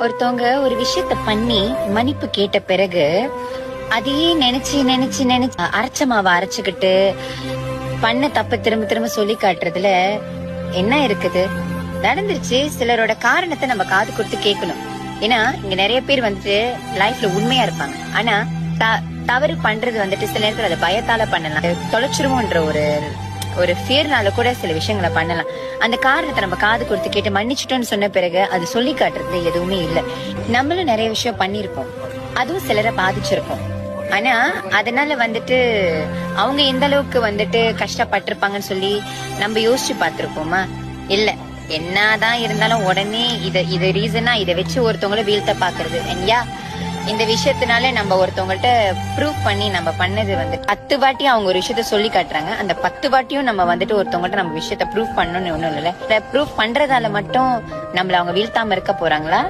ஒருத்தவங்க ஒரு விஷயத்த பண்ணி மன்னிப்பு கேட்ட பிறகு அதையே நினைச்சு நினைச்சு நினைச்சு அரைச்ச மாவை அரைச்சுக்கிட்டு பண்ண தப்ப திரும்ப திரும்ப சொல்லி காட்டுறதுல என்ன இருக்குது? நடந்துருச்சு. சிலரோட காரணத்தை நம்ம காது கொடுத்து கேட்கணும். ஏன்னா இங்க நிறைய பேர் வந்துட்டு லைஃப்ல உண்மையா இருப்பாங்க. ஆனா தவறு பண்றது வந்துட்டு சில நேரத்துல அதை பயத்தால பண்ணலாம். தொலைச்சிருவோன்ற ஒரு ஃபியர்னால கூட சில விஷயங்களை பண்ணலாம். அந்த காரணத்தை நம்ம காது கொடுத்து கேட்டு மன்னிச்சிட்டோம்னு சொன்ன பிறகு அது சொல்லி காட்டுறது எதுவுமே இல்லை. நம்மளும் நிறைய விஷயம் பண்ணிருப்போம், அதுவும் சிலரை பாதிச்சிருப்போம். ஆனா அதனால வந்துட்டு அவங்க எந்த அளவுக்கு வந்துட்டு கஷ்டப்பட்டிருப்பாங்கன்னு சொல்லி நம்ம யோசிச்சு பார்த்திருப்போமா? இல்ல. என்னதான் இருந்தாலும் உடனே இத ரீசனா இதை வச்சு ஒருத்தவங்கள வீழ்த்த பாக்குறது. இந்த விஷயத்தினால நம்ம ஒருத்தவங்கள்ட்ட ப்ரூவ் பண்ணி நம்ம பண்ணது வந்து 10 வாட்டி அவங்க ஒரு விஷயத்த சொல்லி காட்டுறாங்க. அந்த 10 வாட்டியும் நம்ம வந்துட்டு ஒருத்தவங்கள்ட்ட நம்ம விஷயத்த ப்ரூவ் பண்ணணும்னு ஒண்ணும் இல்ல. ப்ரூவ் பண்றதால மட்டும் நம்மள அவங்க வீழ்த்தாம இருக்க போறாங்களா?